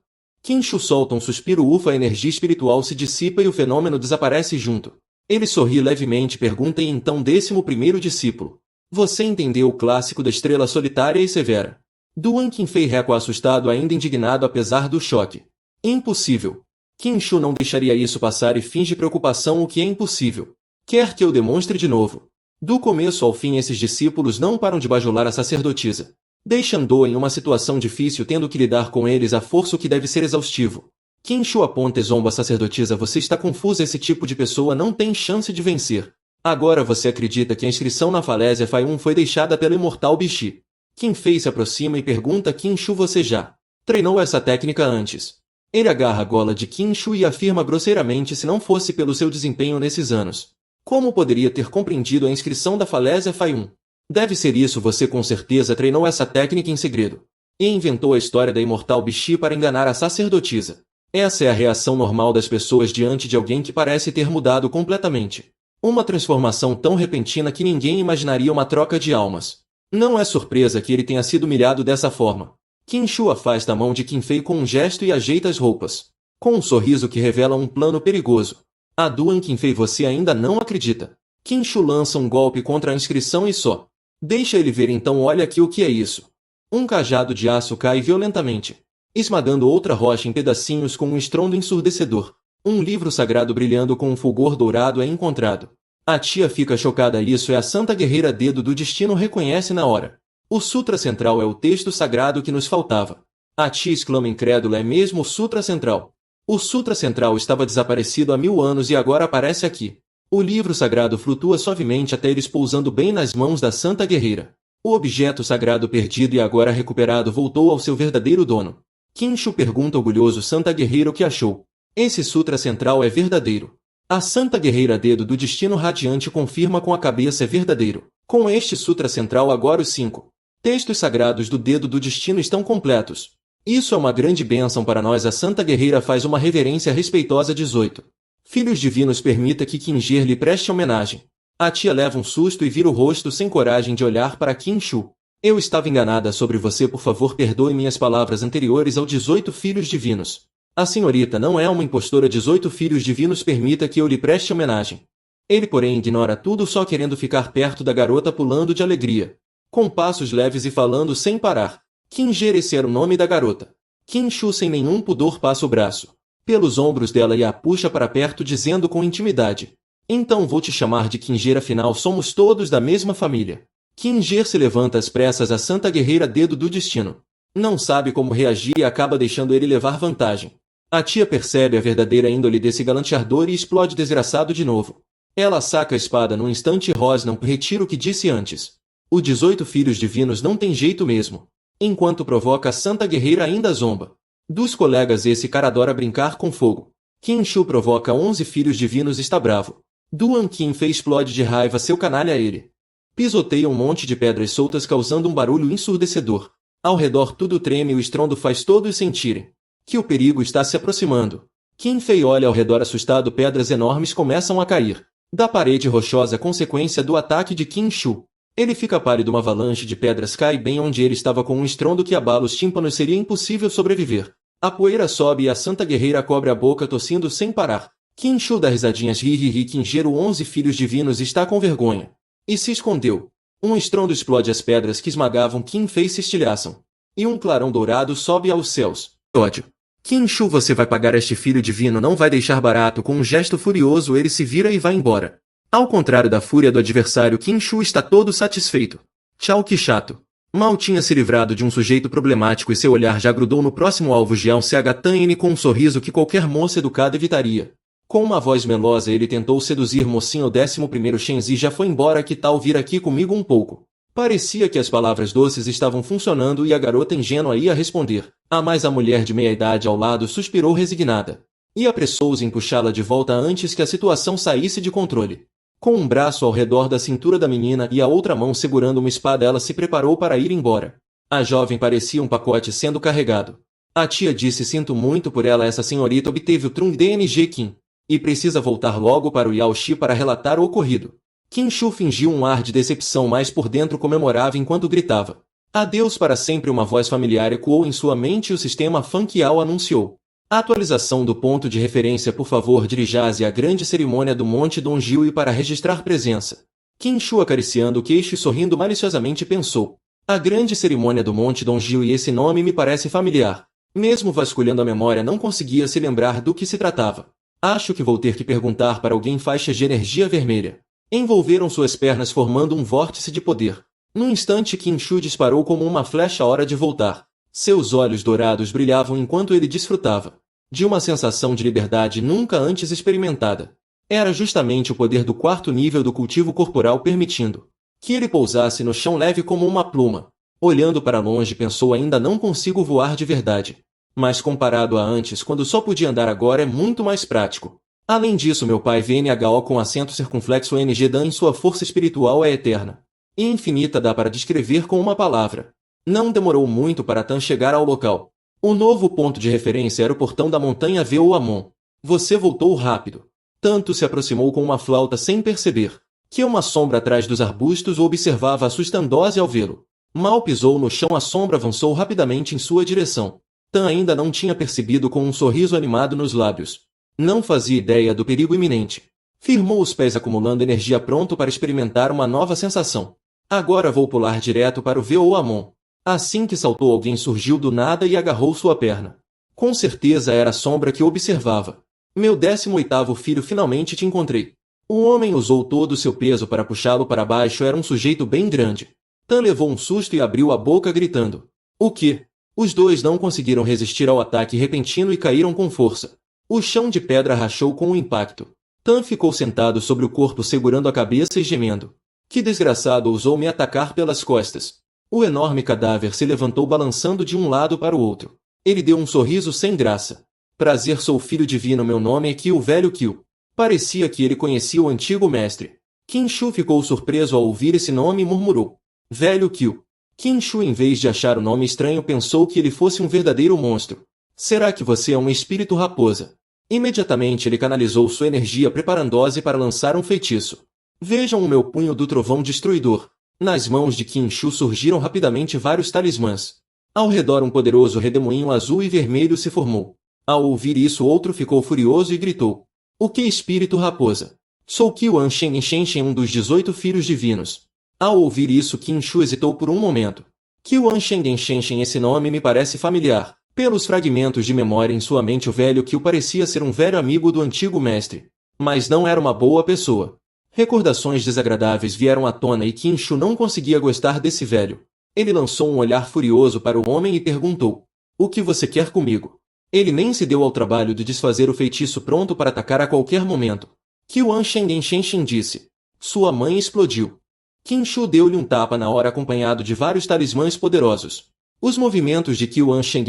Qin Shu solta um suspiro. Ufa, a energia espiritual se dissipa e o fenômeno desaparece junto. Ele sorri levemente e pergunta: e então, 11º discípulo, você entendeu o clássico da estrela solitária e severa? Duan Qin Fei recua, assustado, ainda indignado apesar do choque. Impossível. Qin Shu não deixaria isso passar e finge preocupação. O que é impossível? Quer que eu demonstre de novo? Do começo ao fim, esses discípulos não param de bajular a sacerdotisa, deixando-a em uma situação difícil, tendo que lidar com eles à força, o que deve ser exaustivo. Qin Shu aponta e zomba a sacerdotisa: você está confusa, esse tipo de pessoa não tem chance de vencer. Agora você acredita que a inscrição na falésia Fai 1 foi deixada pelo imortal Bishi? Qin Fei se aproxima e pergunta: Qin Shu, você já treinou essa técnica antes? Ele agarra a gola de Qin Shu e afirma grosseiramente: se não fosse pelo seu desempenho nesses anos, como poderia ter compreendido a inscrição da falésia Fai 1? Deve ser isso, você com certeza treinou essa técnica em segredo e inventou a história da imortal Bishi para enganar a sacerdotisa. Essa é a reação normal das pessoas diante de alguém que parece ter mudado completamente. Uma transformação tão repentina que ninguém imaginaria, uma troca de almas. Não é surpresa que ele tenha sido humilhado dessa forma. Qin Shu afasta a mão de Qin Fei com um gesto e ajeita as roupas. Com um sorriso que revela um plano perigoso. A Duan Qin Fei, você ainda não acredita. Qin Shu lança um golpe contra a inscrição e só. Deixa ele ver então, olha aqui o que é isso. Um cajado de aço cai violentamente, esmagando outra rocha em pedacinhos com um estrondo ensurdecedor. Um livro sagrado brilhando com um fulgor dourado é encontrado. A tia fica chocada, isso é a Santa Guerreira Dedo do Destino, reconhece na hora. O Sutra Central é o texto sagrado que nos faltava. A tia exclama incrédula, é mesmo o Sutra Central. O Sutra Central estava desaparecido há 1000 anos e agora aparece aqui. O livro sagrado flutua suavemente até eles pousando bem nas mãos da Santa Guerreira. O objeto sagrado perdido e agora recuperado voltou ao seu verdadeiro dono. Qin Shu pergunta orgulhoso Santa Guerreira o que achou. Esse Sutra Central é verdadeiro. A Santa Guerreira Dedo do Destino Radiante confirma com a cabeça, é verdadeiro. Com este Sutra Central agora os 5 textos sagrados do Dedo do Destino estão completos. Isso é uma grande bênção para nós. A Santa Guerreira faz uma reverência respeitosa. 18. Filhos divinos, permita que Qinger lhe preste homenagem. A tia leva um susto e vira o rosto sem coragem de olhar para Qin Shu. Eu estava enganada sobre você, por favor perdoe minhas palavras anteriores ao 18 filhos divinos. A senhorita não é uma impostora. 18 filhos divinos, permita que eu lhe preste homenagem. Ele porém ignora tudo, só querendo ficar perto da garota, pulando de alegria. Com passos leves e falando sem parar. Qinger, esse era o nome da garota. Qin Shu sem nenhum pudor passa o braço pelos ombros dela e a puxa para perto, dizendo com intimidade. Então vou te chamar de Qinger, afinal somos todos da mesma família. Qinger se levanta às pressas. A Santa Guerreira Dedo do Destino não sabe como reagir e acaba deixando ele levar vantagem. A tia percebe a verdadeira índole desse galanteador e explode desgraçado de novo. Ela saca a espada num instante. Rosnan retira o que disse antes. O 18 filhos divinos não tem jeito mesmo. Enquanto provoca, a Santa Guerreira ainda zomba dos colegas. Esse cara adora brincar com fogo. Qin Shu provoca 11 filhos divinos, está bravo. Duan Qin Fei explode de raiva, seu canalha. Ele pisoteia um monte de pedras soltas, causando um barulho ensurdecedor. Ao redor tudo treme e o estrondo faz todos sentirem que o perigo está se aproximando. Qin Fei olha ao redor assustado. Pedras enormes começam a cair da parede rochosa, consequência do ataque de Qin Shu. Ele fica pálido. Uma avalanche de pedras cai bem onde ele estava, com um estrondo que abala os tímpanos. Seria impossível sobreviver. A poeira sobe e a Santa Guerreira cobre a boca, tossindo sem parar. Qin Shu dá risadinhas. Ri. Qinger, o 11 filhos divinos, está com vergonha e se escondeu. Um estrondo explode, as pedras que esmagavam Qin Fei se estilhaçam e um clarão dourado sobe aos céus. Ódio. Qin Shu, você vai pagar, este filho divino não vai deixar barato. Com um gesto furioso ele se vira e vai embora. Ao contrário da fúria do adversário, Qin Shu está todo satisfeito. Tchau, que chato. Mal tinha se livrado de um sujeito problemático e seu olhar já grudou no próximo alvo, Jiao Chtang, com um sorriso que qualquer moça educada evitaria. Com uma voz melosa ele tentou seduzir. Mocinho, o 11º Shenzi já foi embora, que tal vir aqui comigo um pouco? Parecia que as palavras doces estavam funcionando e a garota ingênua ia responder. Mas a mulher de meia-idade ao lado suspirou resignada e apressou-se em puxá-la de volta antes que a situação saísse de controle. Com um braço ao redor da cintura da menina e a outra mão segurando uma espada, ela se preparou para ir embora. A jovem parecia um pacote sendo carregado. A tia disse: sinto muito por ela, essa senhorita obteve o Trung DNG Qin e precisa voltar logo para o Yaoshi para relatar o ocorrido. Qin Shu fingiu um ar de decepção, mas por dentro comemorava enquanto gritava. Adeus para sempre. Uma voz familiar ecoou em sua mente e o sistema Fankiao anunciou. Atualização do ponto de referência, por favor, dirija-se à grande cerimônia do Monte Dongjui para registrar presença. Qin Shu, acariciando o queixo e sorrindo maliciosamente, pensou. A grande cerimônia do Monte Dongjui, esse nome me parece familiar. Mesmo vasculhando a memória, não conseguia se lembrar do que se tratava. Acho que vou ter que perguntar para alguém. Faixas de energia vermelha envolveram suas pernas, formando um vórtice de poder. Num instante, Qin Shu disparou como uma flecha. Hora de voltar. Seus olhos dourados brilhavam enquanto ele desfrutava de uma sensação de liberdade nunca antes experimentada. Era justamente o poder do 4º nível do cultivo corporal permitindo que ele pousasse no chão leve como uma pluma. Olhando para longe, pensou: ainda não consigo voar de verdade. Mas comparado a antes, quando só podia andar, agora é muito mais prático. Além disso, meu pai VNHO com acento circunflexo NG Dan, em sua força espiritual é eterna e infinita, dá para descrever com uma palavra. Não demorou muito para Tan chegar ao local. O novo ponto de referência era o portão da montanha Veoamon. Você voltou rápido. Tanto se aproximou com uma flauta sem perceber Que uma sombra atrás dos arbustos o observava assustando-se ao vê-lo. Mal pisou no chão, a sombra avançou rapidamente em sua direção. Tan ainda não tinha percebido, com um sorriso animado nos lábios. Não fazia ideia do perigo iminente. Firmou os pés, acumulando energia, pronto para experimentar uma nova sensação. Agora vou pular direto para o Voamon. Assim que saltou, alguém surgiu do nada e agarrou sua perna. Com certeza era a sombra que o observava. Meu 18º filho, finalmente te encontrei. O homem usou todo o seu peso para puxá-lo para baixo. Era um sujeito bem grande. Tan levou um susto e abriu a boca gritando. O quê? Os dois não conseguiram resistir ao ataque repentino e caíram com força. O chão de pedra rachou com o impacto. Tan ficou sentado sobre o corpo, segurando a cabeça e gemendo. Que desgraçado ousou me atacar pelas costas. O enorme cadáver se levantou, balançando de um lado para o outro. Ele deu um sorriso sem graça. Prazer, sou filho divino, meu nome é Kyu, o velho Kyu. Parecia que ele conhecia o antigo mestre. Qin Shu ficou surpreso ao ouvir esse nome e murmurou. Velho Kyu. Qin Shu, em vez de achar o nome estranho, pensou que ele fosse um verdadeiro monstro. Será que você é um espírito raposa? Imediatamente ele canalizou sua energia, preparando-se para lançar um feitiço. Vejam o meu punho do trovão destruidor. Nas mãos de Qin Shu surgiram rapidamente vários talismãs. Ao redor, um poderoso redemoinho azul e vermelho se formou. Ao ouvir isso, outro ficou furioso e gritou. O que, espírito raposa? Sou Qian Shen, um dos 18 filhos divinos. Ao ouvir isso, Qin Shu hesitou por um momento. Qian Shen, esse nome me parece familiar. Pelos fragmentos de memória em sua mente, o velho Qiu parecia ser um velho amigo do antigo mestre. Mas não era uma boa pessoa. Recordações desagradáveis vieram à tona e Qin Shu não conseguia gostar desse velho. Ele lançou um olhar furioso para o homem e perguntou. O que você quer comigo? Ele nem se deu ao trabalho de desfazer o feitiço, pronto para atacar a qualquer momento. Qian Shen disse. Sua mãe explodiu. Qin Shu deu-lhe um tapa na hora, acompanhado de vários talismãs poderosos. Os movimentos de Qian Shen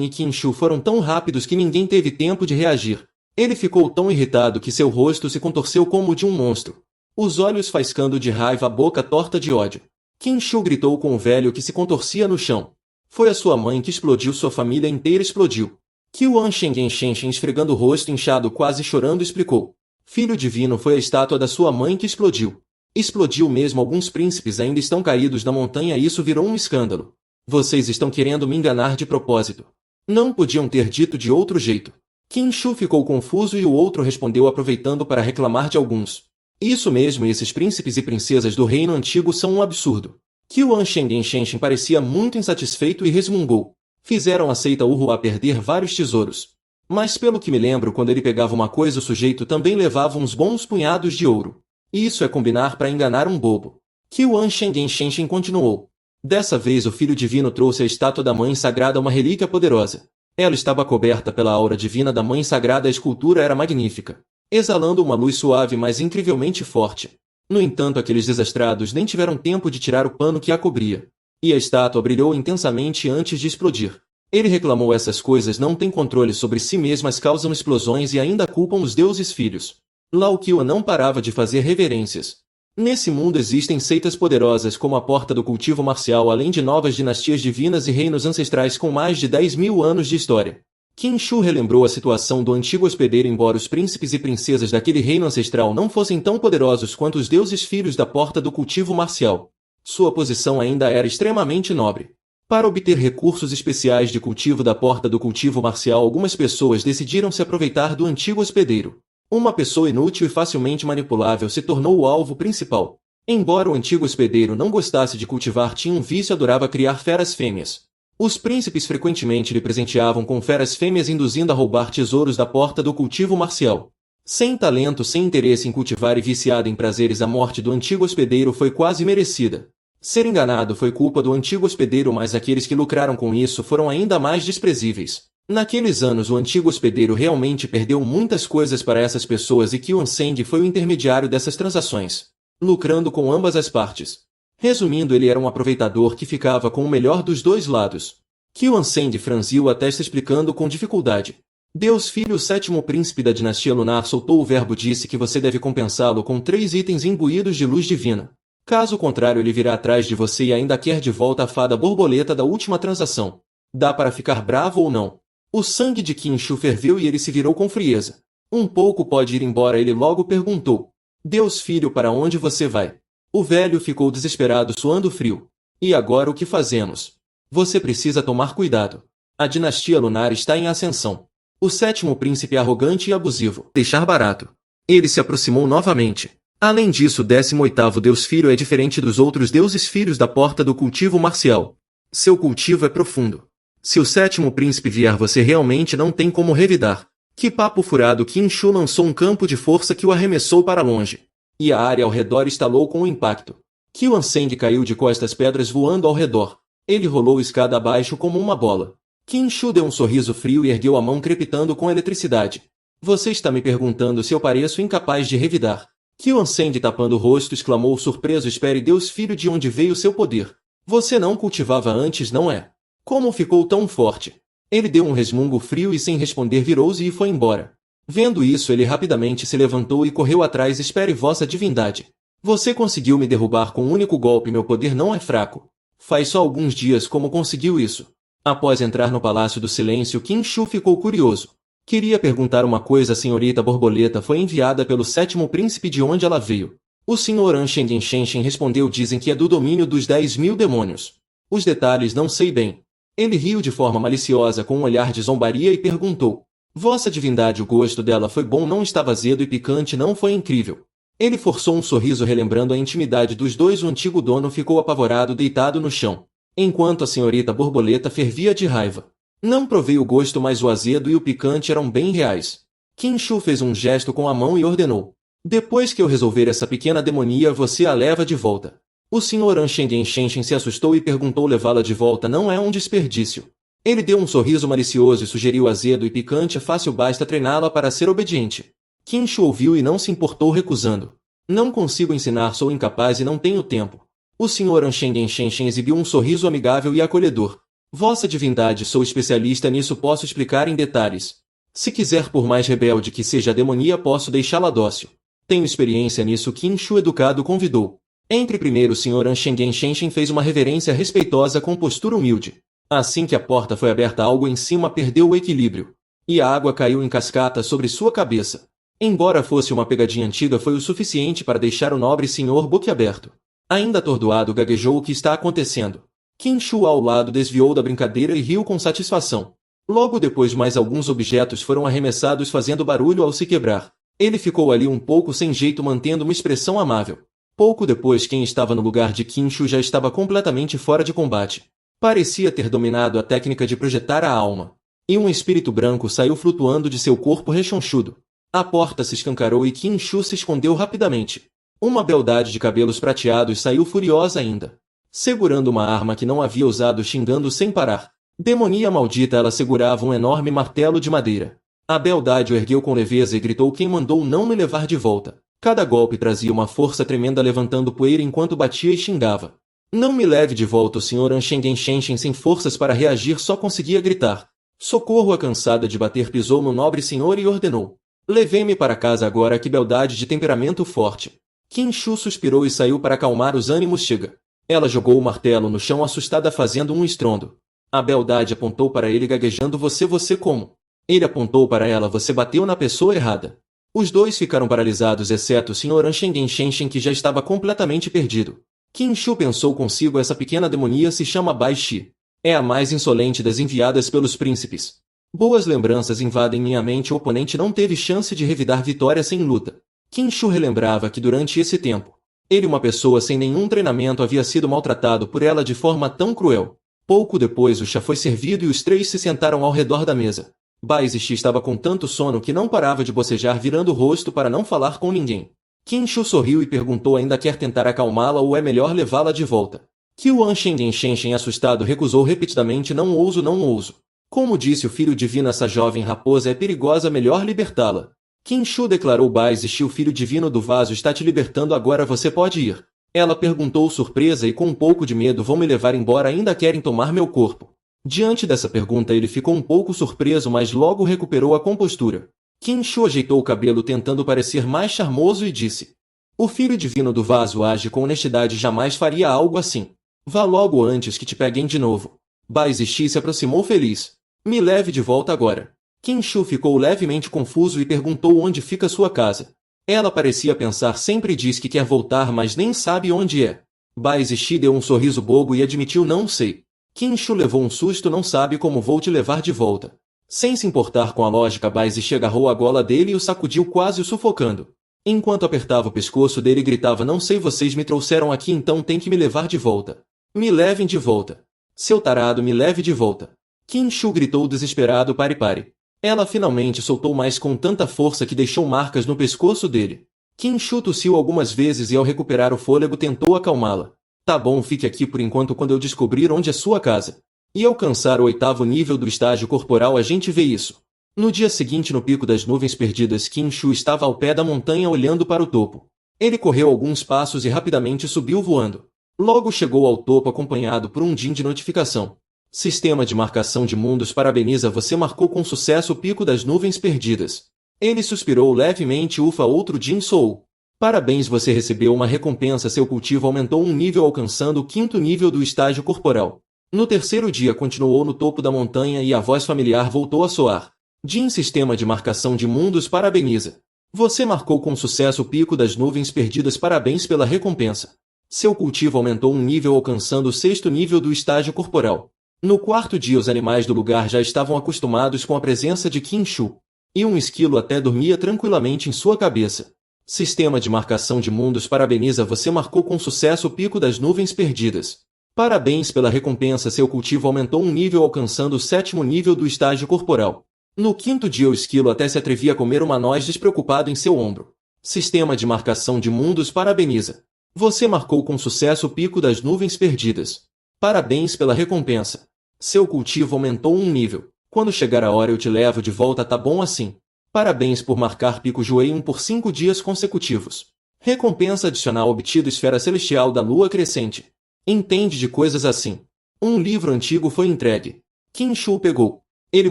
e Qin Shu foram tão rápidos que ninguém teve tempo de reagir. Ele ficou tão irritado que seu rosto se contorceu como o de um monstro. Os olhos faiscando de raiva, a boca torta de ódio. Qin Shu gritou com o velho, que se contorcia no chão. Foi a sua mãe que explodiu, sua família inteira explodiu. Qian Shen, esfregando o rosto inchado, quase chorando, explicou. Filho divino, foi a estátua da sua mãe que explodiu. Explodiu mesmo, alguns príncipes ainda estão caídos da montanha e isso virou um escândalo. Vocês estão querendo me enganar de propósito. Não podiam ter dito de outro jeito. Qin Shu ficou confuso e o outro respondeu, aproveitando para reclamar de alguns. Isso mesmo, esses príncipes e princesas do reino antigo são um absurdo. Qian Shen parecia muito insatisfeito e resmungou. Fizeram a seita Urua perder vários tesouros. Mas pelo que me lembro, quando ele pegava uma coisa, o sujeito também levava uns bons punhados de ouro. Isso é combinar para enganar um bobo. Qian Shen continuou. Dessa vez o filho divino trouxe a estátua da mãe sagrada, uma relíquia poderosa. Ela estava coberta pela aura divina da mãe sagrada, a escultura era magnífica, exalando uma luz suave, mas incrivelmente forte. No entanto, aqueles desastrados nem tiveram tempo de tirar o pano que a cobria. E a estátua brilhou intensamente antes de explodir. Ele reclamou, essas coisas não têm controle sobre si mesmas, causam explosões e ainda culpam os deuses filhos. Lao Qian não parava de fazer reverências. Nesse mundo existem seitas poderosas como a Porta do Cultivo Marcial, além de novas dinastias divinas e reinos ancestrais com mais de 10.000 anos de história. Qin Shu relembrou a situação do antigo hospedeiro. Embora os príncipes e princesas daquele reino ancestral não fossem tão poderosos quanto os deuses filhos da Porta do Cultivo Marcial, sua posição ainda era extremamente nobre. Para obter recursos especiais de cultivo da Porta do Cultivo Marcial, algumas pessoas decidiram se aproveitar do antigo hospedeiro. Uma pessoa inútil e facilmente manipulável se tornou o alvo principal. Embora o antigo hospedeiro não gostasse de cultivar, tinha um vício: adorava criar feras fêmeas. Os príncipes frequentemente lhe presenteavam com feras fêmeas, induzindo a roubar tesouros da Porta do Cultivo Marcial. Sem talento, sem interesse em cultivar e viciado em prazeres, a morte do antigo hospedeiro foi quase merecida. Ser enganado foi culpa do antigo hospedeiro, mas aqueles que lucraram com isso foram ainda mais desprezíveis. Naqueles anos, o antigo hospedeiro realmente perdeu muitas coisas para essas pessoas e Qian Shen foi o intermediário dessas transações, lucrando com ambas as partes. Resumindo, ele era um aproveitador que ficava com o melhor dos dois lados. Qian Shen franziu a testa, explicando com dificuldade. Deus Filho, o 7º príncipe da dinastia lunar, soltou o verbo, disse que você deve compensá-lo com 3 itens imbuídos de luz divina. Caso contrário, ele virá atrás de você e ainda quer de volta a fada borboleta da última transação. Dá para ficar bravo ou não? O sangue de Qin Shu ferveu e ele se virou com frieza. Um pouco, pode ir embora, ele logo perguntou. Deus filho, para onde você vai? O velho ficou desesperado, suando frio. E agora o que fazemos? Você precisa tomar cuidado. A dinastia lunar está em ascensão. O sétimo príncipe é arrogante e abusivo. Deixar barato. Ele se aproximou novamente. Além disso, o 18º Deus Filho é diferente dos outros deuses filhos da porta do cultivo marcial. Seu cultivo é profundo. Se o sétimo príncipe vier, você realmente não tem como revidar. Que papo furado! Qin Shi lançou um campo de força que o arremessou para longe. E a área ao redor estalou com o impacto. Qian Seng caiu de costas, pedras voando ao redor. Ele rolou escada abaixo como uma bola. Qin Shi deu um sorriso frio e ergueu a mão, crepitando com eletricidade. Você está me perguntando se eu pareço incapaz de revidar? Qian Seng, tapando o rosto, exclamou surpreso. Espere, Deus filho, de onde veio seu poder? Você não cultivava antes, não é? Como ficou tão forte? Ele deu um resmungo frio e, sem responder, virou-se e foi embora. Vendo isso, ele rapidamente se levantou e correu atrás. Espere, vossa divindade. Você conseguiu me derrubar com um único golpe. Meu poder não é fraco. Faz só alguns dias como conseguiu isso. Após entrar no Palácio do Silêncio, Qin Shi ficou curioso. Queria perguntar uma coisa. A senhorita Borboleta foi enviada pelo sétimo príncipe. De onde ela veio? O Sr. An Shengenshen respondeu. Dizem que é do domínio dos 10.000 demônios. Os detalhes não sei bem. Ele riu de forma maliciosa com um olhar de zombaria e perguntou. Vossa divindade, o gosto dela foi bom, não estava azedo e picante, não foi incrível? Ele forçou um sorriso relembrando a intimidade dos dois. O antigo dono ficou apavorado, deitado no chão, enquanto a senhorita Borboleta fervia de raiva. Não provei o gosto, mas o azedo e o picante eram bem reais. Qin Shi fez um gesto com a mão e ordenou. Depois que eu resolver essa pequena demonia, você a leva de volta. O Sr. An Shengenshen se assustou e perguntou. Levá-la de volta não é um desperdício. Ele deu um sorriso malicioso e sugeriu. Azedo e picante é fácil, basta treiná-la para ser obediente. Qin Shi ouviu e não se importou, recusando. Não consigo ensinar, sou incapaz e não tenho tempo. O Sr. An Shengenshen exibiu um sorriso amigável e acolhedor. Vossa divindade, sou especialista nisso, posso explicar em detalhes. Se quiser, por mais rebelde que seja a demonia, posso deixá-la dócil. Tenho experiência nisso. Qin Shi educado convidou. Entre primeiro, o Sr. An Shengenshen fez uma reverência respeitosa com postura humilde. Assim que a porta foi aberta, algo em cima perdeu o equilíbrio. E a água caiu em cascata sobre sua cabeça. Embora fosse uma pegadinha antiga, foi o suficiente para deixar o nobre senhor boquiaberto. Ainda atordoado, gaguejou. O que está acontecendo? Qin Shi ao lado desviou da brincadeira e riu com satisfação. Logo depois, mais alguns objetos foram arremessados, fazendo barulho ao se quebrar. Ele ficou ali um pouco sem jeito, mantendo uma expressão amável. Pouco depois, quem estava no lugar de Qin Shi já estava completamente fora de combate. Parecia ter dominado a técnica de projetar a alma. E um espírito branco saiu flutuando de seu corpo rechonchudo. A porta se escancarou e Qin Shi se escondeu rapidamente. Uma beldade de cabelos prateados saiu furiosa ainda, segurando uma arma que não havia usado, xingando sem parar. Demonia maldita! Ela segurava um enorme martelo de madeira. A beldade o ergueu com leveza e gritou. Quem mandou não me levar de volta? Cada golpe trazia uma força tremenda, levantando poeira enquanto batia e xingava. Não me leve de volta! O Sr. An Shengenshen, sem forças para reagir, só conseguia gritar. Socorro! A cansada de bater pisou no nobre senhor e ordenou. Levei-me para casa agora. Que beldade de temperamento forte! Qin Shi suspirou e saiu para acalmar os ânimos. Chega! Ela jogou o martelo no chão, assustada, fazendo um estrondo. A beldade apontou para ele, gaguejando. Você como? Ele apontou para ela. Você bateu na pessoa errada. Os dois ficaram paralisados, exceto o Sr. An Shengenshen, que já estava completamente perdido. Qin Shi pensou consigo. Essa pequena demonia se chama Bai Shi. É a mais insolente das enviadas pelos príncipes. Boas lembranças invadem minha mente. O oponente não teve chance de revidar vitória sem luta. Qin Shi relembrava que durante esse tempo, ele, uma pessoa sem nenhum treinamento, havia sido maltratado por ela de forma tão cruel. Pouco depois, o chá foi servido e os três se sentaram ao redor da mesa. Bai Shi estava com tanto sono que não parava de bocejar, virando o rosto para não falar com ninguém. Qin Shi sorriu e perguntou. Ainda quer tentar acalmá-la ou é melhor levá-la de volta? Qian Shengenshen, assustado, recusou repetidamente. Não ouso, não ouso. Como disse o filho divino, essa jovem raposa é perigosa, melhor libertá-la. Qin Shi declarou. Bai Shi, o filho divino do vaso, está te libertando agora, você pode ir. Ela perguntou, surpresa e com um pouco de medo. Vão me levar embora? Ainda querem tomar meu corpo? Diante dessa pergunta, ele ficou um pouco surpreso, mas logo recuperou a compostura. Qin Shi ajeitou o cabelo, tentando parecer mais charmoso, e disse: o filho divino do vaso age com honestidade, jamais faria algo assim. Vá logo antes que te peguem de novo. Bai Shi se aproximou feliz. Me leve de volta agora. Qin Shi ficou levemente confuso e perguntou. Onde fica sua casa? Ela parecia pensar, sempre diz que quer voltar, mas nem sabe onde é. Bai Zishi deu um sorriso bobo e admitiu: não sei. Qin Shu levou um susto: não sabe como vou te levar de volta. Sem se importar com a lógica, Bai Zishi agarrou a gola dele e o sacudiu, quase o sufocando. Enquanto apertava o pescoço dele, gritava: não sei, vocês me trouxeram aqui, então tem que me levar de volta. Me levem de volta. Seu tarado, me leve de volta. Qin Shu gritou desesperado: pare, pare. Ela finalmente soltou, mais com tanta força que deixou marcas no pescoço dele. Qin Shu tossiu algumas vezes e, ao recuperar o fôlego, tentou acalmá-la. Tá bom, fique aqui por enquanto. Quando eu descobrir onde é sua casa e alcançar o 8º nível do estágio corporal, a gente vê isso. No dia seguinte, no pico das nuvens perdidas, Qin Shu estava ao pé da montanha olhando para o topo. Ele correu alguns passos e rapidamente subiu voando. Logo chegou ao topo acompanhado por um din de notificação. Sistema de marcação de mundos parabeniza você, marcou com sucesso o pico das nuvens perdidas. Ele suspirou levemente. Ufa, outro din soou. Parabéns, você recebeu uma recompensa, seu cultivo aumentou um nível alcançando o 5º nível do estágio corporal. No terceiro dia continuou no topo da montanha e a voz familiar voltou a soar. Din Sistema de Marcação de Mundos parabeniza. Você marcou com sucesso o pico das nuvens perdidas, parabéns pela recompensa. Seu cultivo aumentou um nível alcançando o 6º nível do estágio corporal. No quarto dia os animais do lugar já estavam acostumados com a presença de Qin Shu. E um esquilo até dormia tranquilamente em sua cabeça. Sistema de Marcação de Mundos parabeniza, você marcou com sucesso o pico das nuvens perdidas. Parabéns pela recompensa, seu cultivo aumentou um nível alcançando o 7º nível do estágio corporal. No quinto dia o esquilo até se atrevia a comer uma noz despreocupado em seu ombro. Sistema de Marcação de Mundos parabeniza. Você marcou com sucesso o pico das nuvens perdidas. Parabéns pela recompensa. Seu cultivo aumentou um nível. Quando chegar a hora eu te levo de volta, tá bom assim. Parabéns por marcar pico Joei 1 por 5 dias consecutivos. Recompensa adicional obtido: Esfera Celestial da Lua Crescente. Entende de coisas assim. Um livro antigo foi entregue. Qin Shu pegou. Ele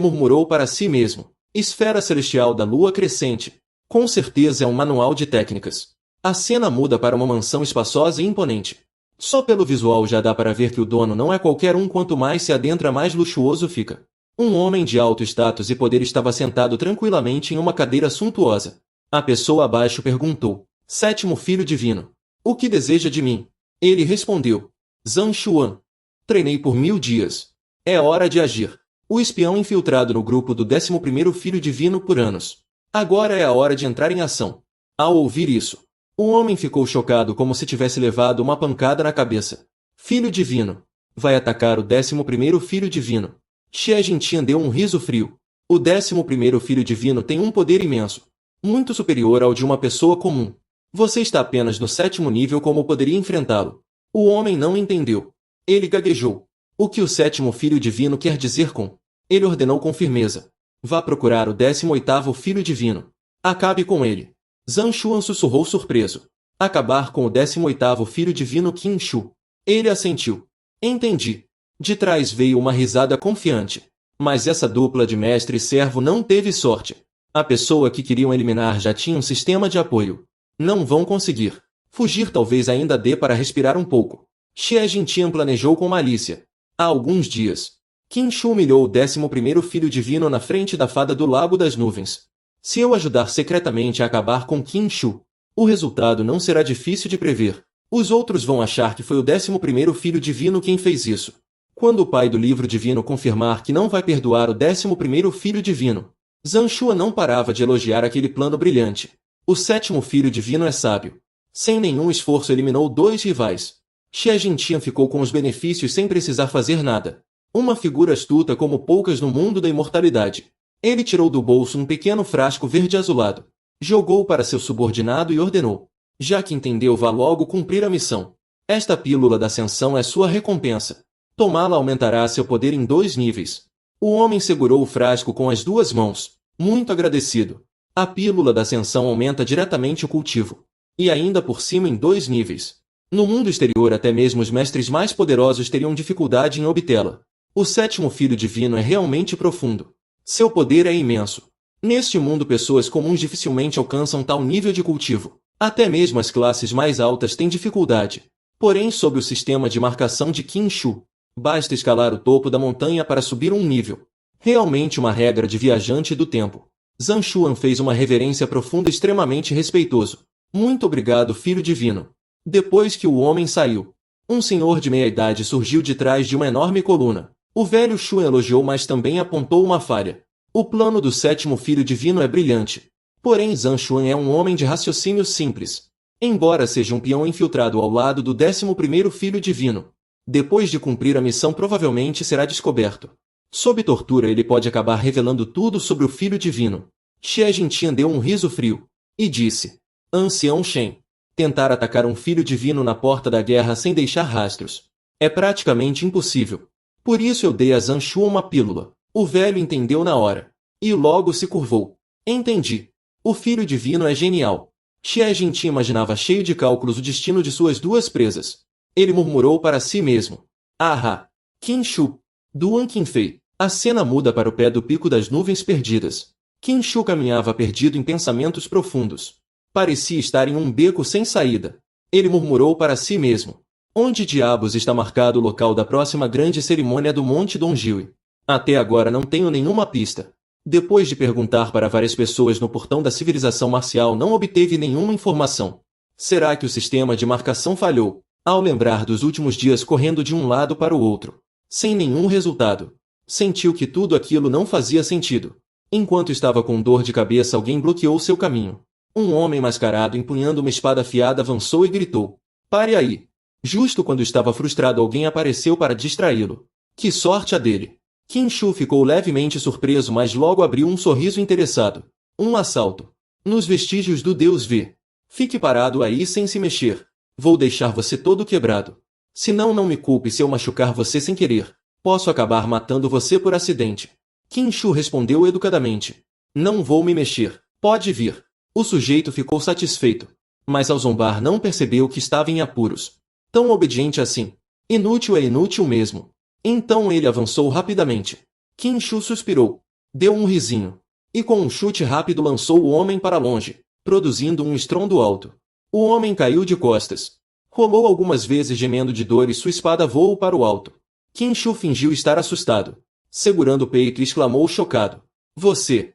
murmurou para si mesmo. Esfera Celestial da Lua Crescente. Com certeza é um manual de técnicas. A cena muda para uma mansão espaçosa e imponente. Só pelo visual já dá para ver que o dono não é qualquer um, quanto mais se adentra mais luxuoso fica. Um homem de alto status e poder estava sentado tranquilamente em uma cadeira suntuosa. A pessoa abaixo perguntou: Sétimo filho divino, o que deseja de mim? Ele respondeu: Zhang Xuan. Treinei por 1000 dias. É hora de agir. O espião infiltrado no grupo do 11º filho divino por anos. Agora é a hora de entrar em ação. Ao ouvir isso, o homem ficou chocado, como se tivesse levado uma pancada na cabeça. Filho divino. Vai atacar o 11º filho divino. Xie Jintian deu um riso frio. O 11º filho divino tem um poder imenso. Muito superior ao de uma pessoa comum. Você está apenas no 7º nível, como poderia enfrentá-lo? O homem não entendeu. Ele gaguejou. O que o 7º filho divino quer dizer com? Ele ordenou com firmeza. Vá procurar o 18º filho divino. Acabe com ele. Zhang Xuan sussurrou surpreso. Acabar com o 18º filho divino Qin Shu. Ele assentiu. Entendi. De trás veio uma risada confiante. Mas essa dupla de mestre e servo não teve sorte. A pessoa que queriam eliminar já tinha um sistema de apoio. Não vão conseguir. Fugir talvez ainda dê para respirar um pouco. Xie Jintian planejou com malícia. Há alguns dias, Qin Shu humilhou o 11º filho divino na frente da fada do Lago das Nuvens. Se eu ajudar secretamente a acabar com Qin Shu, o resultado não será difícil de prever. Os outros vão achar que foi o 11º filho divino quem fez isso. Quando o pai do livro divino confirmar que não vai perdoar o 11º filho divino, Zhang Xuan não parava de elogiar aquele plano brilhante. O 7º filho divino é sábio. Sem nenhum esforço eliminou 2 rivais. Xie Jintian ficou com os benefícios sem precisar fazer nada. Uma figura astuta como poucas no mundo da imortalidade. Ele tirou do bolso um pequeno frasco verde azulado. Jogou para seu subordinado e ordenou. Já que entendeu, vá logo cumprir a missão. Esta pílula da ascensão é sua recompensa. Tomá-la aumentará seu poder em 2 níveis. O homem segurou o frasco com as 2 mãos, muito agradecido. A pílula da ascensão aumenta diretamente o cultivo. E ainda por cima em 2 níveis. No mundo exterior até mesmo os mestres mais poderosos teriam dificuldade em obtê-la. O 7º filho divino é realmente profundo. Seu poder é imenso. Neste mundo pessoas comuns dificilmente alcançam tal nível de cultivo. Até mesmo as classes mais altas têm dificuldade. Porém, sob o sistema de marcação de Qin Shu, basta escalar o topo da montanha para subir um nível. Realmente uma regra de viajante do tempo. Zhang Xuan fez uma reverência profunda extremamente respeitoso. Muito obrigado, filho divino. Depois que o homem saiu, um senhor de meia-idade surgiu de trás de uma enorme coluna. O velho Xuan elogiou, mas também apontou uma falha. O plano do sétimo filho divino é brilhante. Porém, Zhang Xuan é um homem de raciocínio simples. Embora seja um peão infiltrado ao lado do 11º filho divino, depois de cumprir a missão provavelmente será descoberto. Sob tortura ele pode acabar revelando tudo sobre o filho divino. Xie Jintian deu um riso frio e disse: Ancião Shen, tentar atacar um filho divino na porta da guerra sem deixar rastros é praticamente impossível. Por isso eu dei a Zhang Xuan uma pílula. O velho entendeu na hora e logo se curvou. Entendi. O filho divino é genial. Xie Jintian imaginava cheio de cálculos o destino de suas duas presas. Ele murmurou para si mesmo: Ahá! Qin Shu! Duan Qinfei. A cena muda para o pé do pico das nuvens perdidas. Qin Shu caminhava perdido em pensamentos profundos. Parecia estar em um beco sem saída. Ele murmurou para si mesmo: Onde diabos está marcado o local da próxima grande cerimônia do Monte Dongjue? Até agora não tenho nenhuma pista. Depois de perguntar para várias pessoas no portão da civilização marcial, não obteve nenhuma informação. Será que o sistema de marcação falhou? Ao lembrar dos últimos dias correndo de um lado para o outro, sem nenhum resultado, sentiu que tudo aquilo não fazia sentido. Enquanto estava com dor de cabeça, alguém bloqueou seu caminho. Um homem mascarado empunhando uma espada afiada avançou e gritou: Pare aí! Justo quando estava frustrado, alguém apareceu para distraí-lo. Que sorte a dele! Qin Shu ficou levemente surpreso, mas logo abriu um sorriso interessado. Um assalto. Nos vestígios do Deus V. Fique parado aí sem se mexer. Vou deixar você todo quebrado. Senão não me culpe se eu machucar você sem querer. Posso acabar matando você por acidente. Qin Shu respondeu educadamente: Não vou me mexer. Pode vir. O sujeito ficou satisfeito, mas ao zombar não percebeu que estava em apuros. Tão obediente assim. Inútil é inútil mesmo. Então ele avançou rapidamente. Qin Shu suspirou. Deu um risinho. E com um chute rápido lançou o homem para longe, produzindo um estrondo alto. O homem caiu de costas. Rolou algumas vezes gemendo de dor e sua espada voou para o alto. Qin Shu fingiu estar assustado. Segurando o peito, exclamou chocado: Você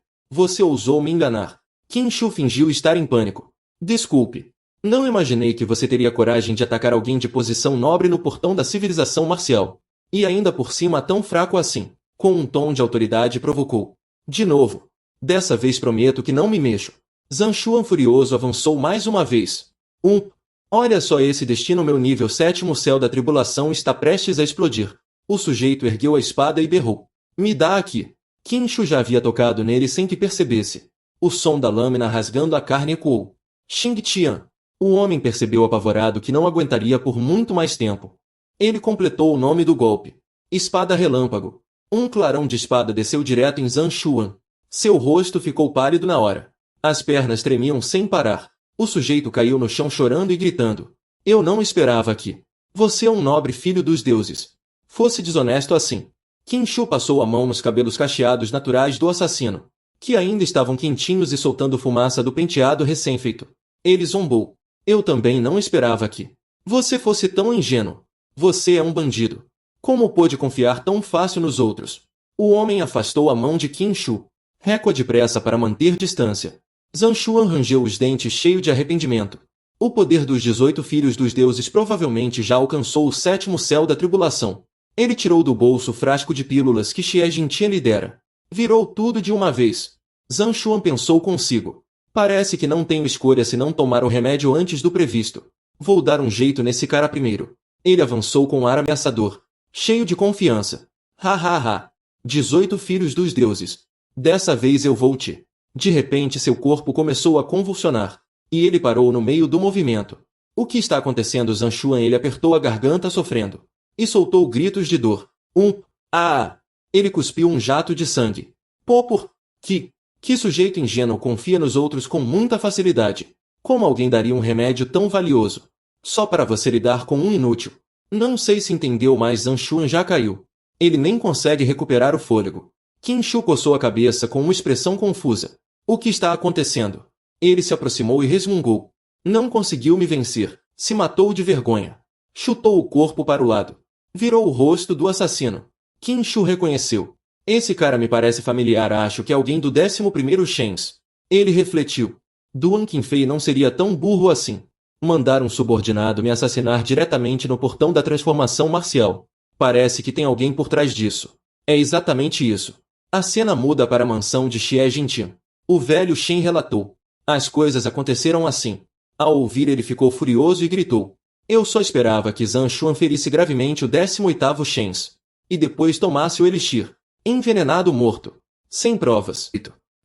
ousou me enganar. Qin Shu fingiu estar em pânico. Desculpe. Não imaginei que você teria coragem de atacar alguém de posição nobre no portão da civilização marcial. E ainda por cima tão fraco assim. Com um tom de autoridade provocou. De novo. Dessa vez prometo que não me mexo. Zhang Xuan furioso avançou mais uma vez. Olha só esse destino, meu nível 7º céu da tribulação está prestes a explodir. O sujeito ergueu a espada e berrou: Me dá aqui. Qin Shu já havia tocado nele sem que percebesse. O som da lâmina rasgando a carne ecoou. Xing Tian. O homem percebeu apavorado que não aguentaria por muito mais tempo. Ele completou o nome do golpe: Espada Relâmpago. Um clarão de espada desceu direto em Zhang Xuan. Seu rosto ficou pálido na hora. As pernas tremiam sem parar. O sujeito caiu no chão chorando e gritando: Eu não esperava que você, um nobre filho dos deuses, fosse desonesto assim. Qin Shu passou a mão nos cabelos cacheados naturais do assassino, que ainda estavam quentinhos e soltando fumaça do penteado recém-feito. Ele zombou: Eu também não esperava que você fosse tão ingênuo. Você é um bandido. Como pôde confiar tão fácil nos outros? O homem afastou a mão de Qin Shu. Recua depressa para manter distância. Zhang Xuan rangeu os dentes cheio de arrependimento. O poder dos 18 filhos dos deuses provavelmente já alcançou o 7º céu da tribulação. Ele tirou do bolso o frasco de pílulas que Xie Jintian lhe dera. Virou tudo de uma vez. Zhang Xuan pensou consigo: Parece que não tenho escolha se não tomar o remédio antes do previsto. Vou dar um jeito nesse cara primeiro. Ele avançou com um ar ameaçador, cheio de confiança. Ha ha ha! 18 filhos dos deuses. Dessa vez eu vou te... De repente seu corpo começou a convulsionar, e ele parou no meio do movimento. O que está acontecendo, Zhang Xuan? Ele apertou a garganta sofrendo, e soltou gritos de dor. Ah! Ele cuspiu um jato de sangue. Que sujeito ingênuo confia nos outros com muita facilidade. Como alguém daria um remédio tão valioso só para você lidar com um inútil? Não sei se entendeu, mas Zhang Xuan já caiu. Ele nem consegue recuperar o fôlego. Qin Shu coçou a cabeça com uma expressão confusa. O que está acontecendo? Ele se aproximou e resmungou: Não conseguiu me vencer. Se matou de vergonha. Chutou o corpo para o lado. Virou o rosto do assassino. Qin Shu reconheceu. Esse cara me parece familiar, acho que é alguém do 11º Shens. Ele refletiu. Duan Qinfei não seria tão burro assim. Mandar um subordinado me assassinar diretamente no portão da transformação marcial. Parece que tem alguém por trás disso. É exatamente isso. A cena muda para a mansão de Xie Jintin. O velho Shen relatou. As coisas aconteceram assim. Ao ouvir ele ficou furioso e gritou. Eu só esperava que Zhang Xuan ferisse gravemente o 18º Shens. E depois tomasse o elixir. Envenenado morto. Sem provas.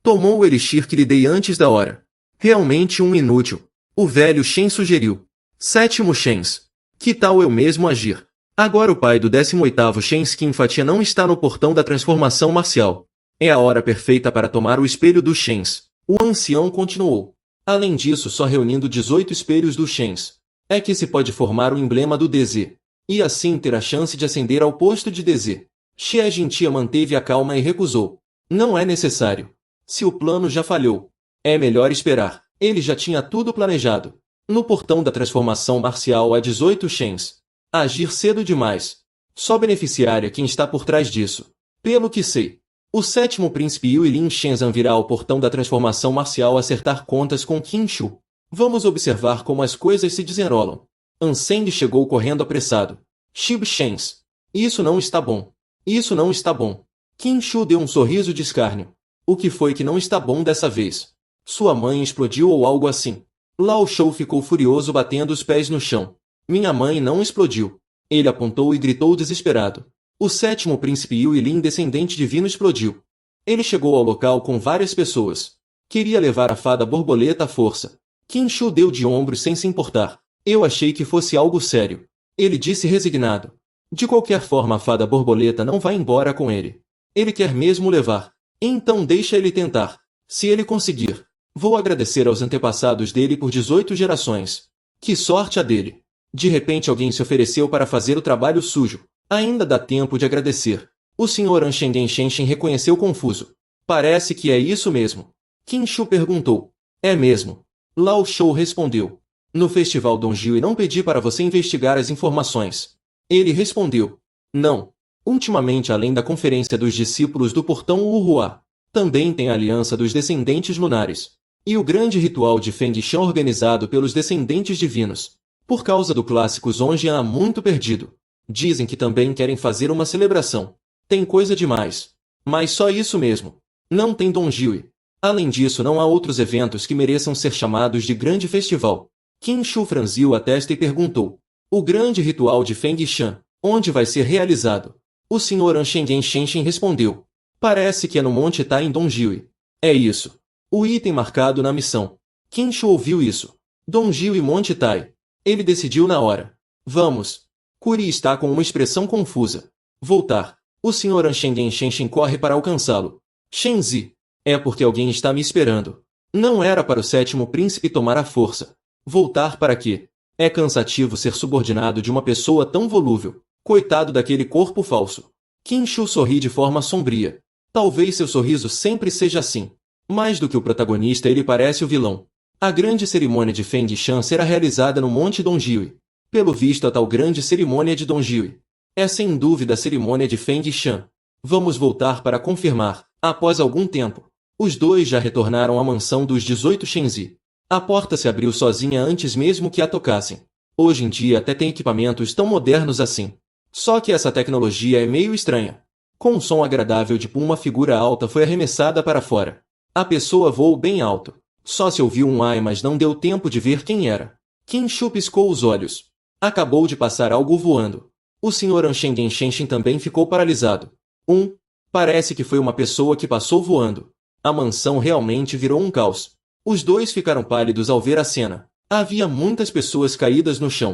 Tomou o elixir que lhe dei antes da hora. Realmente um inútil. O velho Shen sugeriu. 7º Shens. Que tal eu mesmo agir? Agora o pai do 18º Shens Qin Fatia não está no portão da transformação marcial. É a hora perfeita para tomar o espelho dos Shens. O ancião continuou. Além disso, só reunindo 18 espelhos dos Shens é que se pode formar o emblema do DZ. E assim ter a chance de ascender ao posto de DZ. Xie Jintia manteve a calma e recusou. Não é necessário. Se o plano já falhou, é melhor esperar. Ele já tinha tudo planejado. No portão da transformação marcial há 18 Shens. Agir cedo demais. Só beneficiária quem está por trás disso. Pelo que sei, o 7º príncipe Yuilin Shenzhen virá ao portão da transformação marcial acertar contas com Qin Shu. Vamos observar como as coisas se desenrolam. Anseng chegou correndo apressado. Shib Shens. Isso não está bom. Isso não está bom. Qin Shu deu um sorriso de escárnio. O que foi que não está bom dessa vez? Sua mãe explodiu ou algo assim. Lao Shou ficou furioso batendo os pés no chão. Minha mãe não explodiu. Ele apontou e gritou desesperado. O 7º príncipe Yuilin descendente divino explodiu. Ele chegou ao local com várias pessoas. Queria levar a fada borboleta à força. Qin Shu deu de ombros sem se importar. Eu achei que fosse algo sério. Ele disse resignado. De qualquer forma a fada borboleta não vai embora com ele. Ele quer mesmo levar. Então deixa ele tentar. Se ele conseguir, vou agradecer aos antepassados dele por 18 gerações. Que sorte a dele. De repente alguém se ofereceu para fazer o trabalho sujo. Ainda dá tempo de agradecer. O Sr. Anshengen Shenshin reconheceu confuso. Parece que é isso mesmo. Qin Shu perguntou. É mesmo. Lao Shou respondeu. No festival Dongjui não pedi para você investigar as informações. Ele respondeu. Não. Ultimamente, além da conferência dos discípulos do portão Wuhua, também tem a aliança dos descendentes lunares. E o grande ritual de Feng Shan organizado pelos descendentes divinos. Por causa do clássico Zhongjian há muito perdido. Dizem que também querem fazer uma celebração. Tem coisa demais. Mas só isso mesmo. Não tem Dongjui. Além disso, não há outros eventos que mereçam ser chamados de grande festival. Qin Shu franziu a testa e perguntou. O grande ritual de Feng Shan, onde vai ser realizado? O Sr. Anshengen Shenshin respondeu. Parece que é no Monte Tai em Dongjui. É isso. O item marcado na missão. Qin Shu ouviu isso. Dongjui e Monte Tai. Ele decidiu na hora. Vamos. Curi está com uma expressão confusa. Voltar. O Sr. Anshengen Shenshin corre para alcançá-lo. Shenzi. É porque alguém está me esperando. Não era para o 7º príncipe tomar a força. Voltar para quê? É cansativo ser subordinado de uma pessoa tão volúvel. Coitado daquele corpo falso. Qin Shu sorri de forma sombria. Talvez seu sorriso sempre seja assim. Mais do que o protagonista, ele parece o vilão. A grande cerimônia de Feng Shan será realizada no Monte Dongjui. Pelo visto, a tal grande cerimônia de Dongjui é sem dúvida a cerimônia de Feng Shan. Vamos voltar para confirmar. Após algum tempo, os dois já retornaram à mansão dos 18 Shenzi. A porta se abriu sozinha antes mesmo que a tocassem. Hoje em dia até tem equipamentos tão modernos assim. Só que essa tecnologia é meio estranha. Com um som agradável de uma figura alta foi arremessada para fora. A pessoa voou bem alto. Só se ouviu um ai, mas não deu tempo de ver quem era. Qin Shu piscou os olhos. Acabou de passar algo voando. O Sr. Anshengen Shenshin também ficou paralisado. Parece que foi uma pessoa que passou voando. A mansão realmente virou um caos. Os dois ficaram pálidos ao ver a cena. Havia muitas pessoas caídas no chão.